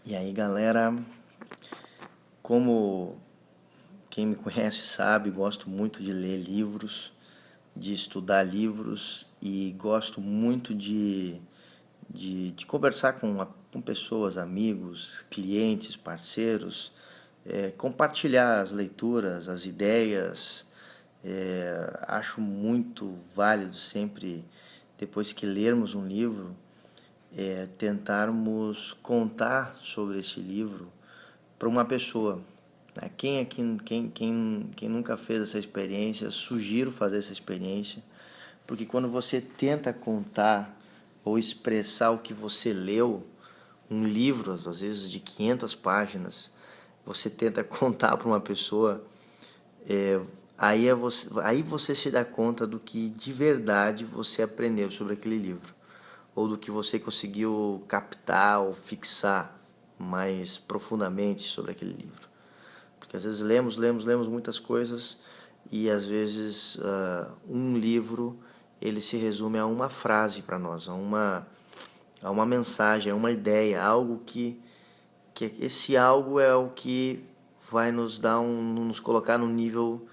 E aí, galera, como quem me conhece sabe, gosto muito de ler livros, de estudar livros e gosto muito de conversar com pessoas, amigos, clientes, parceiros, compartilhar as leituras, as ideias. Acho muito válido sempre, depois que lermos um livro, tentarmos contar sobre esse livro para uma pessoa. Né? Quem nunca fez essa experiência, sugiro fazer essa experiência, porque quando você tenta contar ou expressar o que você leu, um livro, às vezes de 500 páginas, você tenta contar para uma pessoa, é, aí você se dá conta do que de verdade você aprendeu sobre aquele livro, ou do que você conseguiu captar ou fixar mais profundamente sobre aquele livro. Porque às vezes lemos muitas coisas e às vezes um livro ele se resume a uma frase para nós, a uma mensagem, a uma ideia, algo que esse algo é o que vai nos dar nos colocar num nível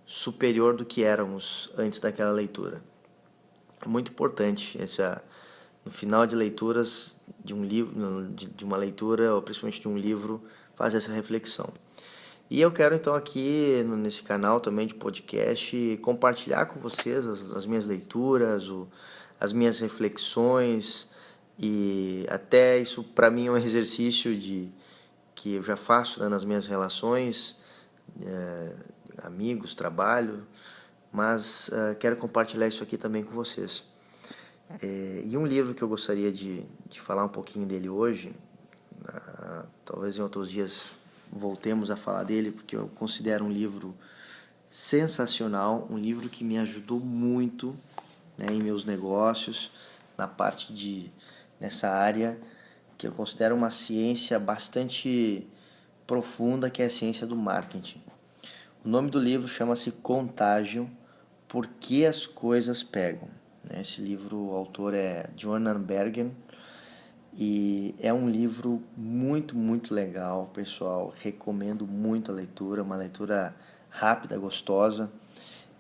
superior do que éramos antes daquela leitura. É muito importante no final de leituras de um livro, de uma leitura, ou principalmente de um livro, fazer essa reflexão. E eu quero então aqui nesse canal também de podcast compartilhar com vocês as minhas leituras, as minhas reflexões, e até isso para mim é um exercício que eu já faço, né, nas minhas relações, amigos, trabalho, mas quero compartilhar isso aqui também com vocês. E um livro que eu gostaria de falar um pouquinho dele hoje, talvez em outros dias voltemos a falar dele, porque eu considero um livro sensacional, um livro que me ajudou muito, né, em meus negócios, nessa área que eu considero uma ciência bastante profunda, que é a ciência do marketing. O nome do livro chama-se Contágio, Por que as Coisas Pegam. Esse livro, o autor é Jonan Bergen, e é um livro muito legal, pessoal. Recomendo muito a leitura, uma leitura rápida, gostosa.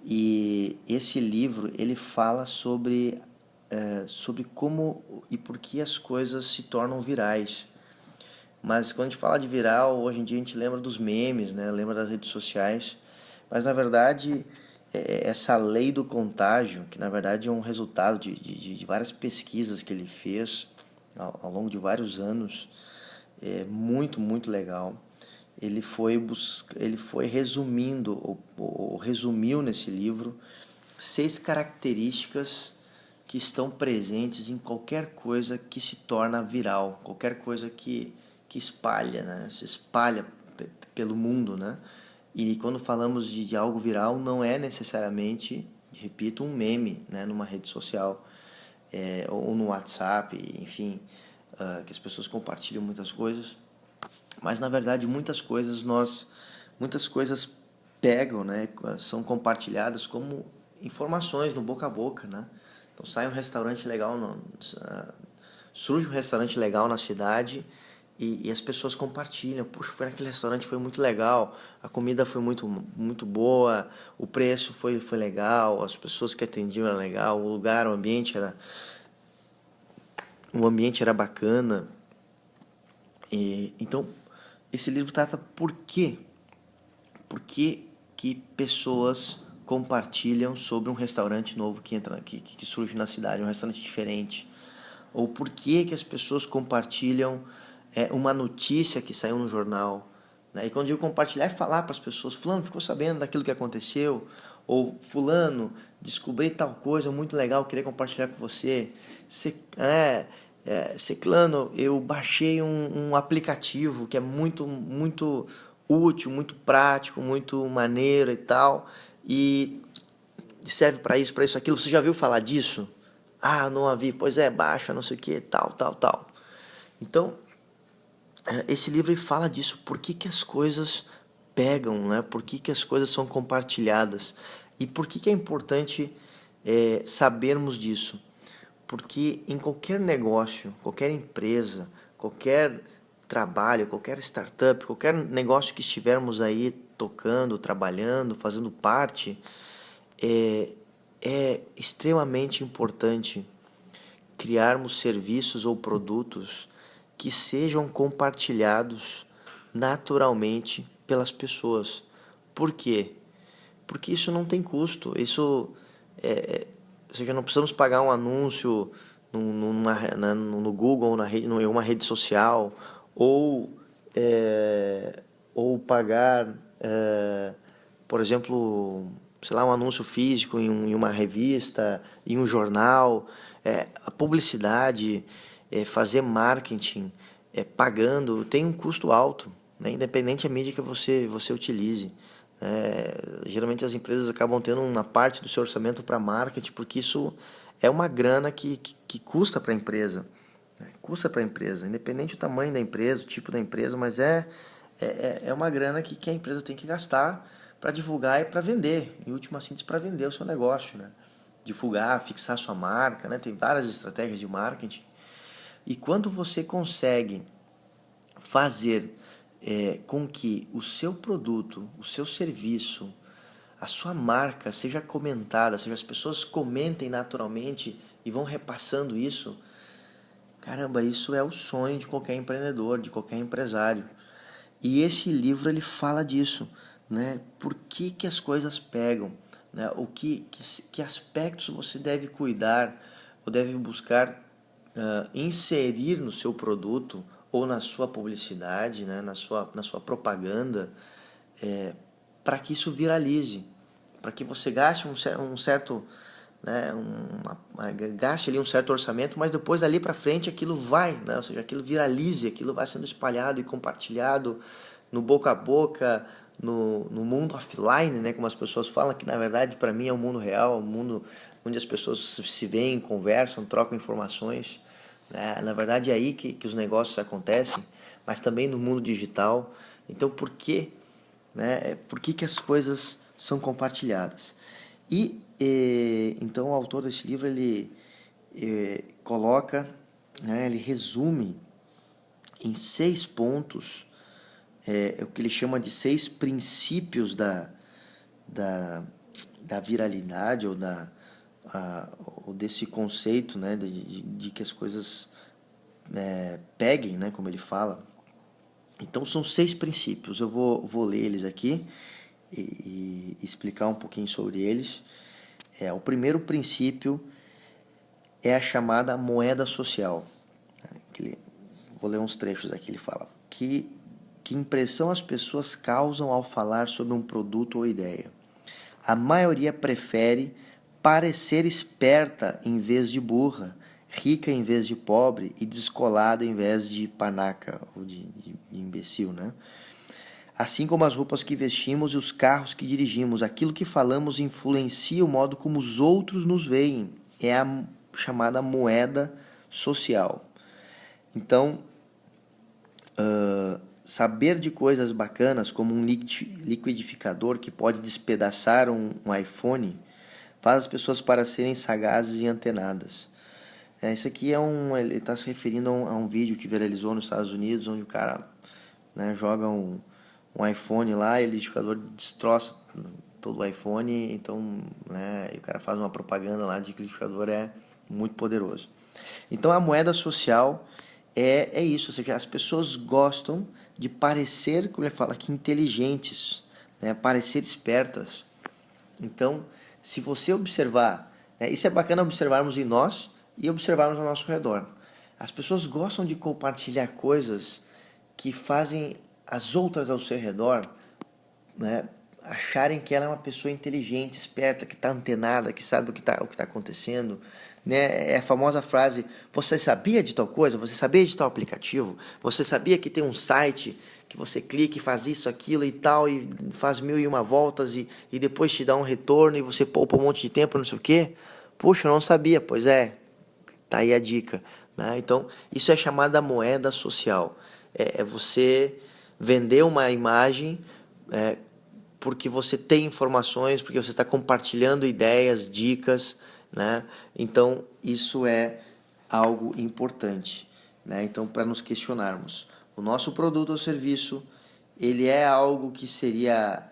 E esse livro, ele fala sobre como e por que as coisas se tornam virais. Mas quando a gente fala de viral, hoje em dia a gente lembra dos memes, né? Lembra das redes sociais. Mas na verdade, essa lei do contágio, que na verdade é um resultado de várias pesquisas que ele fez ao longo de vários anos, é muito legal. Ele foi resumindo, ou resumiu nesse livro, 6 características que estão presentes em qualquer coisa que se torna viral, qualquer coisa que espalha, né? Se espalha pelo mundo, né? E quando falamos de algo viral, não é necessariamente, repito, um meme, né, numa rede social, ou no WhatsApp, enfim, que as pessoas compartilham muitas coisas, mas na verdade muitas coisas pegam, né, são compartilhadas como informações no boca a boca, né? Então sai um restaurante legal, surge um restaurante legal na cidade e as pessoas compartilham. Puxa, foi naquele restaurante, foi muito legal, a comida foi muito boa, o preço foi legal, as pessoas que atendiam eram legal, o lugar, o ambiente era bacana. Então, esse livro trata por quê? Por que pessoas compartilham sobre um restaurante novo que surge na cidade, um restaurante diferente? Ou por que as pessoas compartilham uma notícia que saiu no jornal? Né? E quando eu compartilhar é falar para as pessoas, fulano ficou sabendo daquilo que aconteceu, ou fulano, descobri tal coisa muito legal, queria compartilhar com você. Ciclano, eu baixei um aplicativo que é muito útil, muito prático, muito maneiro e tal, e serve para isso, aquilo. Você já viu falar disso? Ah, não havia. Pois é, baixa, não sei o que, tal. Então, esse livro ele fala disso. Por que as coisas pegam, né? Por que as coisas são compartilhadas? E por que é importante sabermos disso? Porque em qualquer negócio, qualquer empresa, qualquer trabalho, qualquer startup, qualquer negócio que estivermos aí tocando, trabalhando, fazendo parte, é extremamente importante criarmos serviços ou produtos que sejam compartilhados naturalmente pelas pessoas. Por quê? Porque isso não tem custo. Ou seja, não precisamos pagar um anúncio no Google, em uma rede social, ou, ou pagar, por exemplo, sei lá, um anúncio físico em uma revista, em um jornal. A publicidade, fazer marketing, pagando, tem um custo alto, né? Independente da mídia que você utilize. Geralmente as empresas acabam tendo uma parte do seu orçamento para marketing, porque isso é uma grana que custa para a empresa, né? Custa para a empresa, independente do tamanho da empresa, o tipo da empresa, mas é uma grana que a empresa tem que gastar para divulgar e para vender, em última síntese, para vender o seu negócio, né? Divulgar, fixar sua marca, né? Tem várias estratégias de marketing. E quando você consegue fazer com que o seu produto, o seu serviço, a sua marca seja comentada, seja as pessoas comentem naturalmente e vão repassando isso, caramba, isso é o sonho de qualquer empreendedor, de qualquer empresário. E esse livro ele fala disso, né? Por que as coisas pegam, né? Que aspectos você deve cuidar ou deve buscar inserir no seu produto ou na sua publicidade, né? na sua propaganda, para que isso viralize, para que você gaste um certo, né, gaste ali um certo orçamento, mas depois dali para frente aquilo vai, né, ou seja, aquilo viralize, aquilo vai sendo espalhado e compartilhado no boca a boca, no mundo offline, né, como as pessoas falam, que na verdade para mim é o mundo real, é o mundo onde as pessoas se veem, conversam, trocam informações, né? Na verdade é aí que os negócios acontecem, mas também no mundo digital. Então por que, né, por que as coisas são compartilhadas? Então o autor desse livro ele coloca, né, ele resume em 6 pontos, o que ele chama de 6 princípios da viralidade ou desse conceito, né, de que as coisas peguem, né, como ele fala. Então são 6 princípios, eu vou ler eles aqui e explicar um pouquinho sobre eles. O primeiro princípio é a chamada moeda social. Vou ler uns trechos aqui, ele fala que impressão as pessoas causam ao falar sobre um produto ou ideia. A maioria prefere parecer esperta em vez de burra, rica em vez de pobre e descolada em vez de panaca ou de imbecil, né? Assim como as roupas que vestimos e os carros que dirigimos, aquilo que falamos influencia o modo como os outros nos veem. É a chamada moeda social. Então, saber de coisas bacanas, como um liquidificador que pode despedaçar um iPhone, faz as pessoas parecerem sagazes e antenadas. Isso aqui ele está se referindo a um vídeo que viralizou nos Estados Unidos, onde o cara, né, joga um iPhone lá e o liquidificador destroça todo o iPhone. Então, né, o cara faz uma propaganda lá de que o liquidificador é muito poderoso. Então a moeda social é isso, ou seja, as pessoas gostam de parecer, como ele fala aqui, inteligentes, né, parecer espertas. Então, se você observar, né, isso é bacana observarmos em nós e observarmos ao nosso redor. As pessoas gostam de compartilhar coisas que fazem as outras ao seu redor, né, acharem que ela é uma pessoa inteligente, esperta, que está antenada, que sabe o que tá acontecendo, né? É a famosa frase: você sabia de tal coisa? Você sabia de tal aplicativo? Você sabia que tem um site que você clica e faz isso, aquilo e tal, e faz 1001 voltas e depois te dá um retorno e você poupa um monte de tempo, não sei o quê? Puxa, eu não sabia. Pois tá aí a dica, né? Então, isso é chamada moeda social. É você vender uma imagem porque você tem informações, porque você está compartilhando ideias, dicas, né? Então, isso é algo importante, né? Então, para nos questionarmos, o nosso produto ou serviço, ele é algo que seria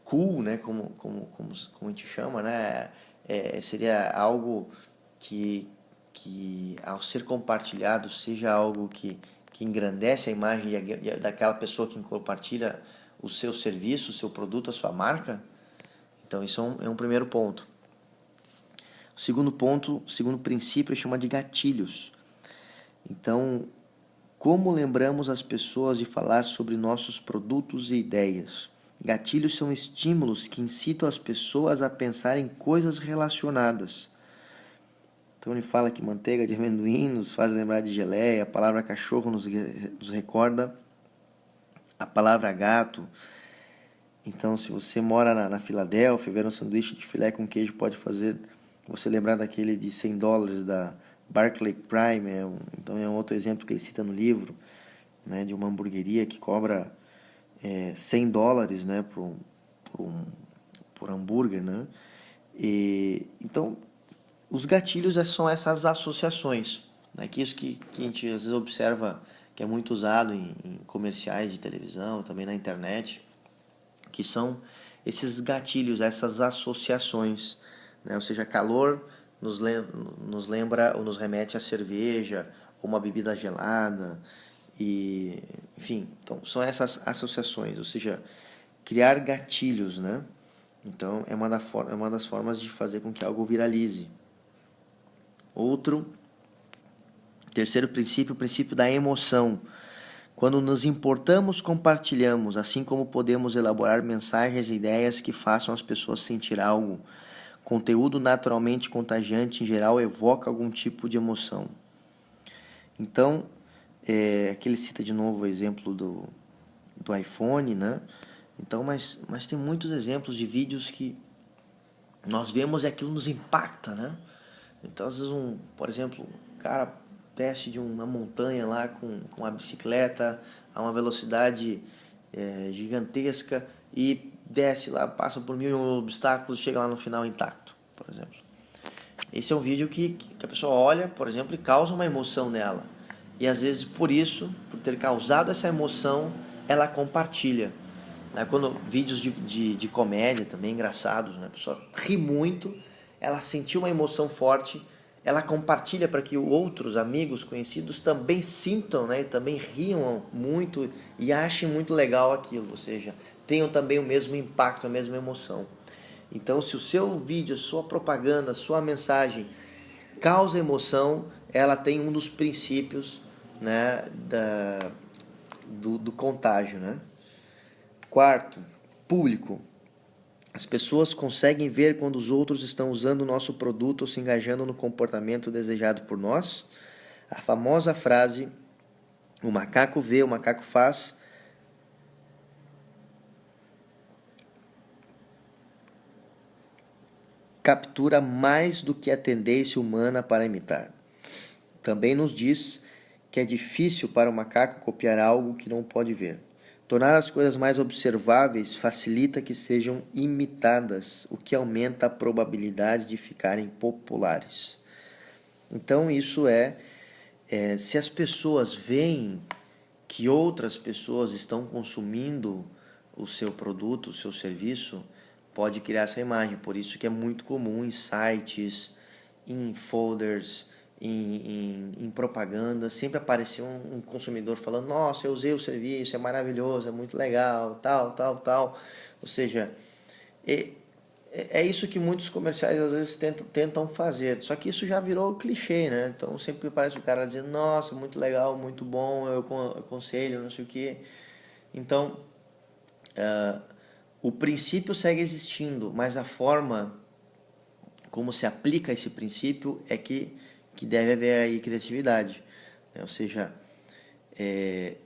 cool, né? Como a gente chama, né? Seria algo que ao ser compartilhado seja algo que engrandece a imagem daquela pessoa que compartilha o seu serviço, o seu produto, a sua marca. Então isso é um primeiro ponto. O segundo ponto, o segundo princípio, chama de gatilhos. Então, como lembramos as pessoas de falar sobre nossos produtos e ideias? Gatilhos são estímulos que incitam as pessoas a pensar em coisas relacionadas. Então ele fala que manteiga de amendoim nos faz lembrar de geleia, a palavra cachorro nos recorda a palavra gato. Então, se você mora na Filadélfia, ver um sanduíche de filé com queijo pode fazer você lembrar daquele de $100 da Barclay Prime. Então é um outro exemplo que ele cita no livro, né, de uma hamburgueria que cobra $100, né, por hambúrguer, né? Então, os gatilhos são essas associações, né, que isso que a gente às vezes observa que é muito usado em comerciais de televisão, também na internet, que são esses gatilhos, essas associações, né? Ou seja, calor nos lembra ou nos remete a cerveja ou uma bebida gelada, e enfim, então são essas associações, ou seja, criar gatilhos, né? Então é uma das formas de fazer com que algo viralize. Terceiro princípio, o princípio da emoção. Quando nos importamos, compartilhamos, assim como podemos elaborar mensagens e ideias que façam as pessoas sentir algo. Conteúdo naturalmente contagiante, em geral, evoca algum tipo de emoção. Então, aqui ele cita de novo o exemplo do iPhone, né? Então, mas tem muitos exemplos de vídeos que nós vemos e aquilo nos impacta, né? Então, às vezes, por exemplo, o cara desce de uma montanha lá com a bicicleta a uma velocidade gigantesca e desce lá, passa por 1000 obstáculos e chega lá no final intacto, por exemplo. Esse é um vídeo que a pessoa olha, por exemplo, e causa uma emoção nela. E às vezes por isso, por ter causado essa emoção, ela compartilha. Vídeos de comédia também engraçados, né? A pessoa ri muito, ela sentiu uma emoção forte, ela compartilha para que outros amigos, conhecidos também sintam, né? Também riam muito e achem muito legal aquilo, ou seja, tenham também o mesmo impacto, a mesma emoção. Então, se o seu vídeo, a sua propaganda, a sua mensagem causa emoção, ela tem um dos princípios, né, do contágio, né? Quarto, público. As pessoas conseguem ver quando os outros estão usando o nosso produto ou se engajando no comportamento desejado por nós. A famosa frase, o macaco vê, o macaco faz, captura mais do que a tendência humana para imitar. Também nos diz que é difícil para o macaco copiar algo que não pode ver. Tornar as coisas mais observáveis facilita que sejam imitadas, o que aumenta a probabilidade de ficarem populares. Então isso se as pessoas veem que outras pessoas estão consumindo o seu produto, o seu serviço, pode criar essa imagem. Por isso que é muito comum em sites, em folders, em propaganda, sempre aparecer um consumidor falando: nossa, eu usei o serviço, é maravilhoso, é muito legal, tal. Ou seja, é isso que muitos comerciais às vezes tentam fazer. Só que isso já virou clichê, né? Então sempre parece o cara dizendo: nossa, muito legal, muito bom, eu aconselho, não sei o quê. Então, o princípio segue existindo, mas a forma como se aplica esse princípio é que deve haver aí criatividade, né? Ou seja,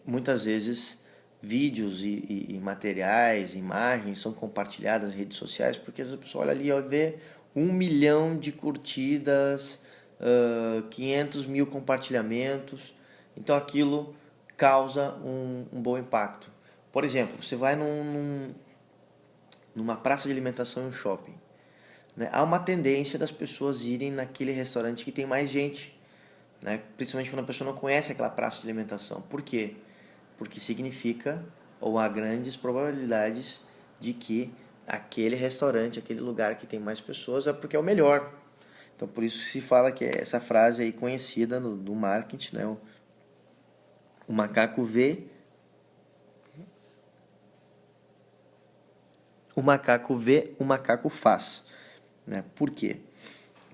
muitas vezes vídeos e materiais, imagens são compartilhadas nas redes sociais porque a pessoa olha ali e vê 1 milhão de curtidas, 500 mil compartilhamentos, então aquilo causa um bom impacto. Por exemplo, você vai numa praça de alimentação em um shopping, né? Há uma tendência das pessoas irem naquele restaurante que tem mais gente, né? Principalmente quando a pessoa não conhece aquela praça de alimentação. Por quê? porque significa, ou há grandes probabilidades de que aquele restaurante, aquele lugar que tem mais pessoas é porque é o melhor. Então por isso se fala que é essa frase aí conhecida no marketing, né? O macaco vê, o macaco faz, né? Por quê?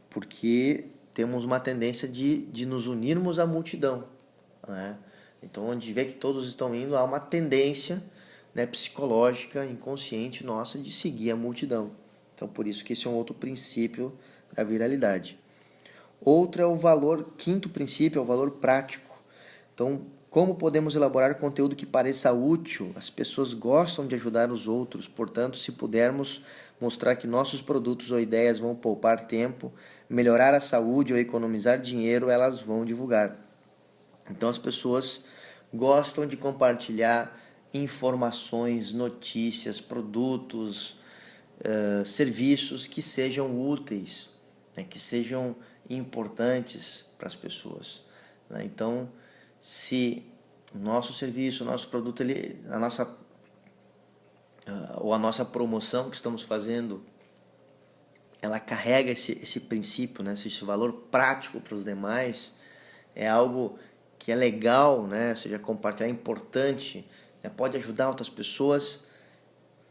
Porque temos uma tendência de nos unirmos à multidão, né? Então, onde vê que todos estão indo, há uma tendência, né, psicológica, inconsciente nossa de seguir a multidão. Então, por isso que esse é um outro princípio da viralidade. Outro é o valor, quinto princípio é o valor prático. Então, como podemos elaborar conteúdo que pareça útil? As pessoas gostam de ajudar os outros, portanto, se pudermos mostrar que nossos produtos ou ideias vão poupar tempo, melhorar a saúde ou economizar dinheiro, elas vão divulgar. Então, as pessoas gostam de compartilhar informações, notícias, produtos, serviços que sejam úteis, né, que sejam importantes para as pessoas, né? Então, se o nosso serviço, o nosso produto, ou a nossa promoção que estamos fazendo, ela carrega esse princípio, né, esse valor prático para os demais, é algo que é legal, né, seja compartilhar, é importante, né, pode ajudar outras pessoas,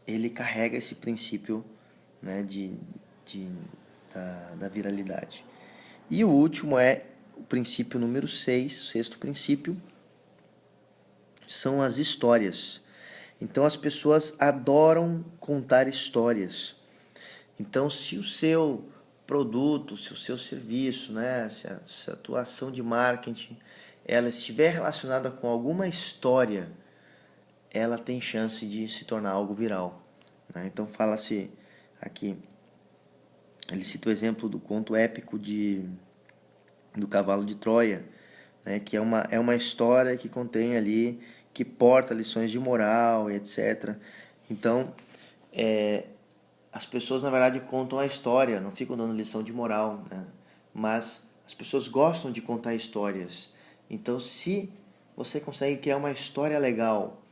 ele carrega esse princípio, né, da viralidade. E o último é o princípio número 6, o sexto princípio, são as histórias. Então as pessoas adoram contar histórias. Então se o seu produto, se o seu serviço, né, se a tua ação de marketing, ela estiver relacionada com alguma história, ela tem chance de se tornar algo viral, né? Então fala-se aqui, ele cita o exemplo do conto épico do cavalo de Troia, né, que é uma história que contém ali, que porta lições de moral e etc. Então, as pessoas na verdade contam a história, não ficam dando lição de moral, né? Mas as pessoas gostam de contar histórias. Então, se você consegue criar uma história legal,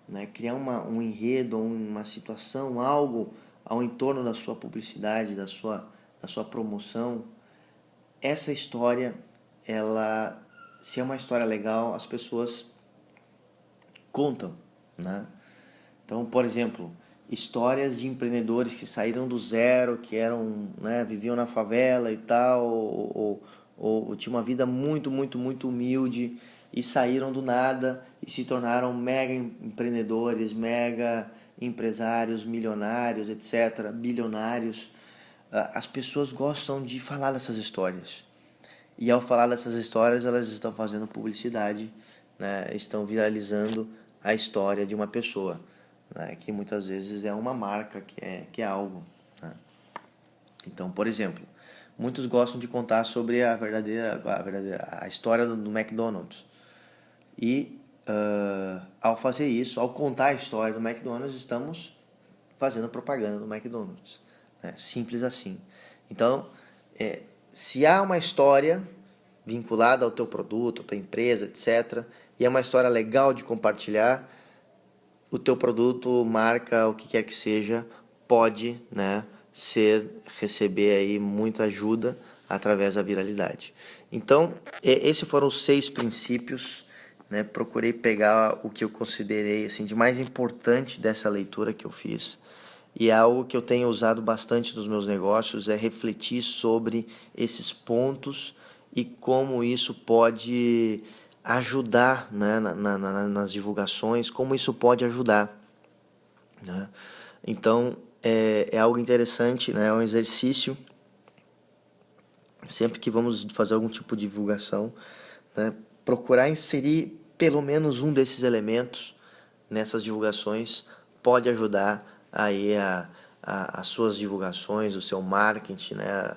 né, criar um enredo, uma situação, algo ao entorno da sua publicidade, da sua promoção, essa história, ela, se é uma história legal, as pessoas contam, né? Então, por exemplo, histórias de empreendedores que saíram do zero, que eram, né, viviam na favela e tal, ou tinham uma vida muito, muito, muito humilde e saíram do nada e se tornaram mega empreendedores, mega empresários, milionários, etc., bilionários. As pessoas gostam de falar dessas histórias. E ao falar dessas histórias, elas estão fazendo publicidade, né? Estão viralizando a história de uma pessoa, né? Que muitas vezes é uma marca, que é algo, né? Então, por exemplo, muitos gostam de contar sobre a história do McDonald's. E ao fazer isso, ao contar a história do McDonald's, estamos fazendo propaganda do McDonald's, né? Simples assim. Então, se há uma história vinculada ao teu produto, à tua empresa, etc., e é uma história legal de compartilhar, o teu produto, marca, o que quer que seja, pode, né, receber aí muita ajuda através da viralidade. Então, esses foram os 6 princípios, né? Procurei pegar o que eu considerei assim de mais importante dessa leitura que eu fiz. E é algo que eu tenho usado bastante nos meus negócios, é refletir sobre esses pontos e como isso pode ajudar, né, nas divulgações, como isso pode ajudar, né? Então, é algo interessante, né? É um exercício, sempre que vamos fazer algum tipo de divulgação, né, procurar inserir pelo menos um desses elementos nessas divulgações pode ajudar aí as suas divulgações, o seu marketing, né,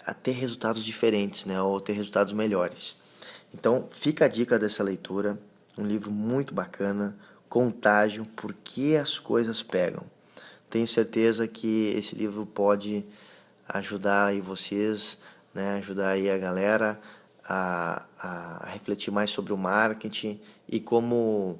a ter resultados diferentes, né, ou ter resultados melhores. Então, fica a dica dessa leitura, um livro muito bacana, Contágio, Por que as Coisas Pegam. Tenho certeza que esse livro pode ajudar aí vocês, né, ajudar aí a galera a refletir mais sobre o marketing e como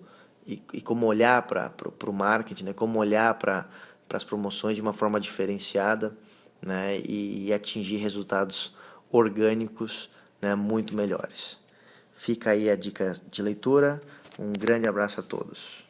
olhar para o marketing, né? Como olhar para as promoções de uma forma diferenciada, né? E atingir resultados orgânicos, né? Muito melhores. Fica aí a dica de leitura. Um grande abraço a todos.